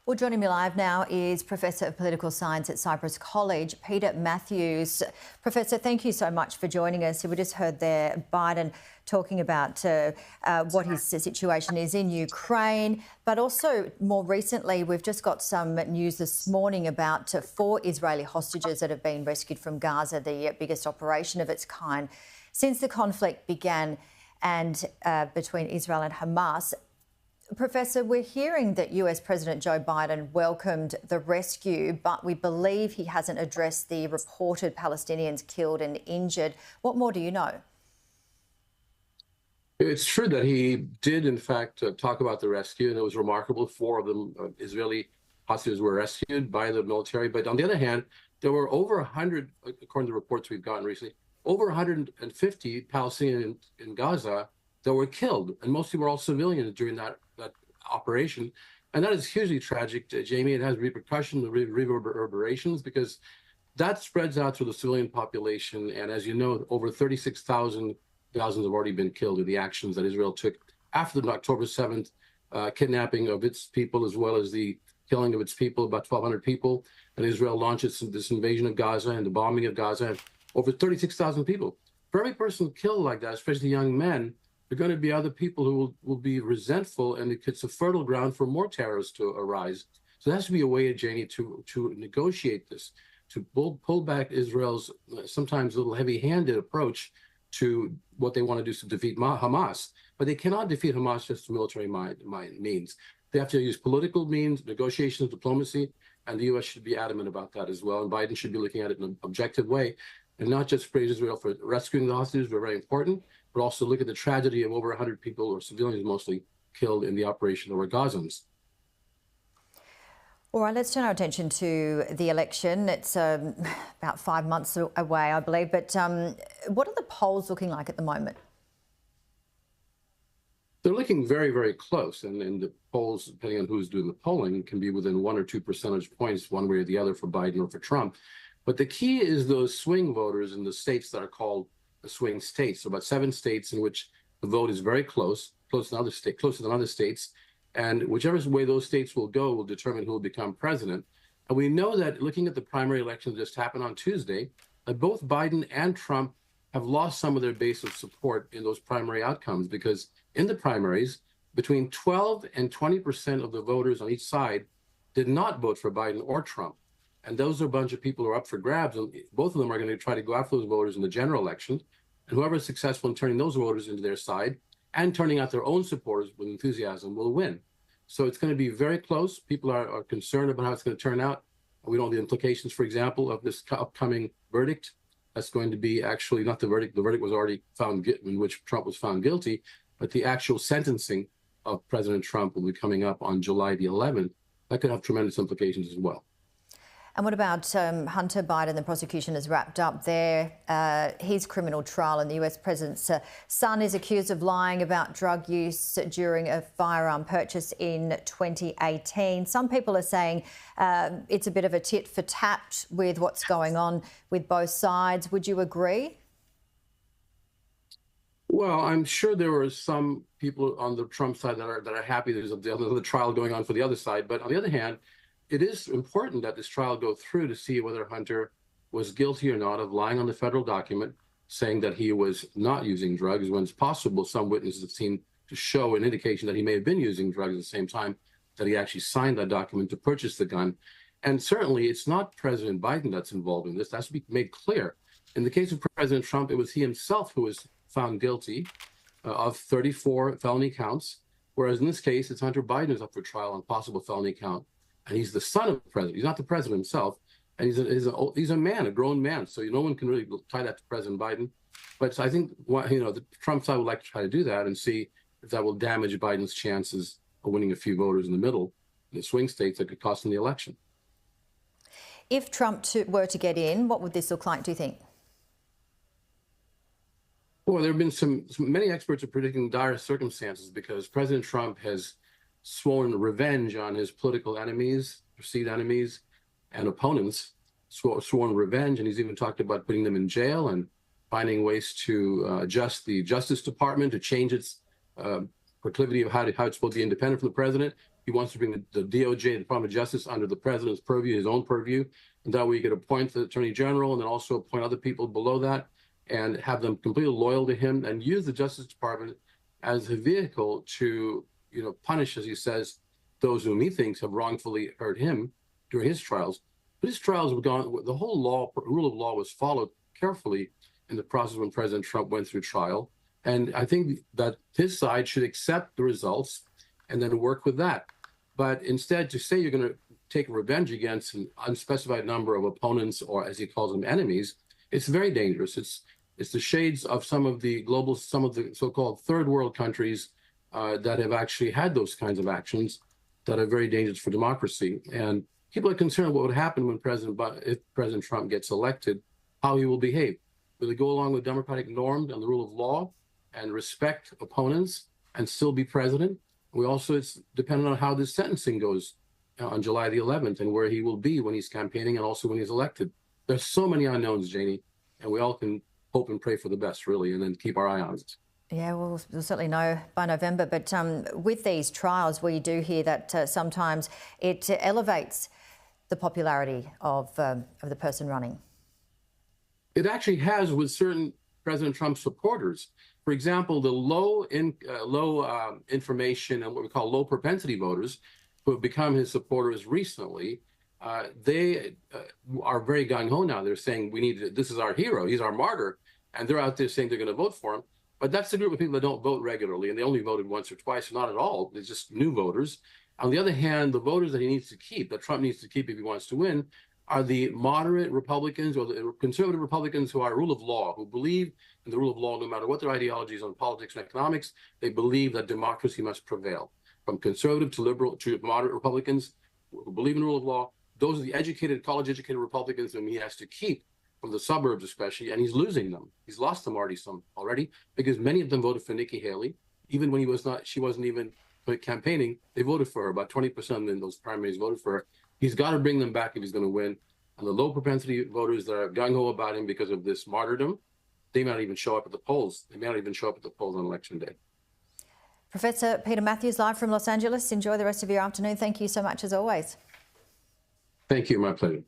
Well, joining me live now is Professor of Political Science at Cyprus College, Peter Matthews. Professor, thank you so much for joining us. We just heard there Biden talking about what his situation is in Ukraine, but also more recently, we've just got some news this morning about 4 Israeli hostages that have been rescued from Gaza, the biggest operation of its kind since the conflict began and between Israel and Hamas. Professor, we're hearing that US President Joe Biden welcomed the rescue, but we believe he hasn't addressed the reported Palestinians killed and injured. What more do you know? It's true that he did, in fact, talk about the rescue, and it was remarkable. 4 of them, Israeli hostages, were rescued by the military. But on the other hand, there were over 100, according to reports we've gotten recently, over 150 Palestinians in Gaza that were killed, and mostly were all civilians during that operation. And that is hugely tragic, Jamie. It has repercussions, reverberations, because that spreads out through the civilian population. And as you know, over 36,000 Gazans have already been killed in the actions that Israel took after the October 7th kidnapping of its people, as well as the killing of its people, about 1,200 people. And Israel launched this invasion of Gaza and the bombing of Gaza, over 36,000 people. For every person killed like that, especially young men, there are going to be other people who will be resentful, and it's a fertile ground for more terrorists to arise. So there has to be a way, Janie, to negotiate this, to pull back Israel's sometimes a little heavy-handed approach to what they want to do to defeat Hamas. But they cannot defeat Hamas just through military means. They have to use political means, negotiations, diplomacy, and the U.S. should be adamant about that as well. And Biden should be looking at it in an objective way, and not just praise Israel for rescuing the hostages, they're very important, but also look at the tragedy of over 100 people, or civilians mostly, killed in the operation that were Gazans. All right, let's turn our attention to the election. It's about 5 months away, I believe. But what are the polls looking like at the moment? They're looking very, very close. And the polls, depending on who's doing the polling, can be within 1 or 2 percentage points, one way or the other, for Biden or for Trump. But the key is those swing voters in the states that are called the swing states. So about 7 states in which the vote is very closer than other states. And whichever way those states will go will determine who will become president. And we know that, looking at the primary election that just happened on Tuesday, that both Biden and Trump have lost some of their base of support in those primary outcomes, because in the primaries, between 12 and 20% of the voters on each side did not vote for Biden or Trump. And those are a bunch of people who are up for grabs. And both of them are going to try to go after those voters in the general election. And whoever is successful in turning those voters into their side and turning out their own supporters with enthusiasm will win. So it's going to be very close. People are concerned about how it's going to turn out. We don't know the implications, for example, of this upcoming verdict. That's going to be actually not the verdict. The verdict was already found, in which Trump was found guilty, but the actual sentencing of President Trump will be coming up on July the 11th. That could have tremendous implications as well. And what about Hunter Biden? The prosecution has wrapped up his criminal trial, and the US president's son is accused of lying about drug use during a firearm purchase in 2018. Some people are saying it's a bit of a tit for tat with what's going on with both sides. Would you agree? Well, I'm sure there were some people on the Trump side that are happy there's another trial going on for the other side. But on the other hand, it is important that this trial go through to see whether Hunter was guilty or not of lying on the federal document, saying that he was not using drugs, when it's possible some witnesses have seen to show an indication that he may have been using drugs at the same time that he actually signed that document to purchase the gun. And certainly it's not President Biden that's involved in this. That's to be made clear. In the case of President Trump, it was he himself who was found guilty of 34 felony counts, whereas in this case, it's Hunter Biden who's up for trial on possible felony count. And he's the son of the president. He's not the president himself. And he's a man, a grown man. So no one can really tie that to President Biden. But I think the Trump side would like to try to do that and see if that will damage Biden's chances of winning a few voters in the middle, in the swing states that could cost him the election. If Trump were to get in, what would this look like, do you think? Well, there have been many experts are predicting dire circumstances, because President Trump has sworn revenge on his political enemies, perceived enemies, and opponents, sworn revenge. And he's even talked about putting them in jail and finding ways to adjust the Justice Department to change its proclivity of how it's supposed to be independent from the president. He wants to bring the DOJ, the Department of Justice, under the president's purview, his own purview, and that way you could appoint the attorney general and then also appoint other people below that and have them completely loyal to him and use the Justice Department as a vehicle to, punish, as he says, those whom he thinks have wrongfully hurt him during his trials. But his trials were gone. The whole rule of law was followed carefully in the process when President Trump went through trial. And I think that his side should accept the results and then work with that. But instead, to say you're going to take revenge against an unspecified number of opponents, or as he calls them, enemies, it's very dangerous. It's the shades of some of the so-called third world countries that have actually had those kinds of actions that are very dangerous for democracy. And people are concerned what would happen when if President Trump gets elected, how he will behave. Will he go along with democratic norms and the rule of law and respect opponents and still be president? It's dependent on how this sentencing goes on July the 11th and where he will be when he's campaigning and also when he's elected. There's so many unknowns, Janie, and we all can hope and pray for the best, really, and then keep our eye on it. Yeah, we'll certainly know by November. But with these trials, we do hear that sometimes it elevates the popularity of the person running. It actually has with certain President Trump supporters. For example, the low information and what we call low propensity voters who have become his supporters recently, they are very gung-ho now. They're saying this is our hero, he's our martyr, and they're out there saying they're going to vote for him. But that's the group of people that don't vote regularly, and they only voted once or twice, not at all. They're just new voters. On the other hand, the voters that he needs to keep, that Trump needs to keep if he wants to win, are the moderate Republicans or the conservative Republicans who are rule of law, who believe in the rule of law no matter what their ideologies on politics and economics. They believe that democracy must prevail. From conservative to liberal to moderate Republicans who believe in the rule of law, those are the educated, college-educated Republicans whom he has to keep from the suburbs especially, and he's losing them. He's lost them already because many of them voted for Nikki Haley, even when she wasn't even campaigning. They voted for her. About 20% in those primaries voted for her. He's got to bring them back if he's going to win. And the low propensity voters that are gung-ho about him because of this martyrdom, they may not even show up at the polls. They may not even show up at the polls on election day. Professor Peter Matthews, live from Los Angeles. Enjoy the rest of your afternoon. Thank you so much as always. Thank you. My pleasure.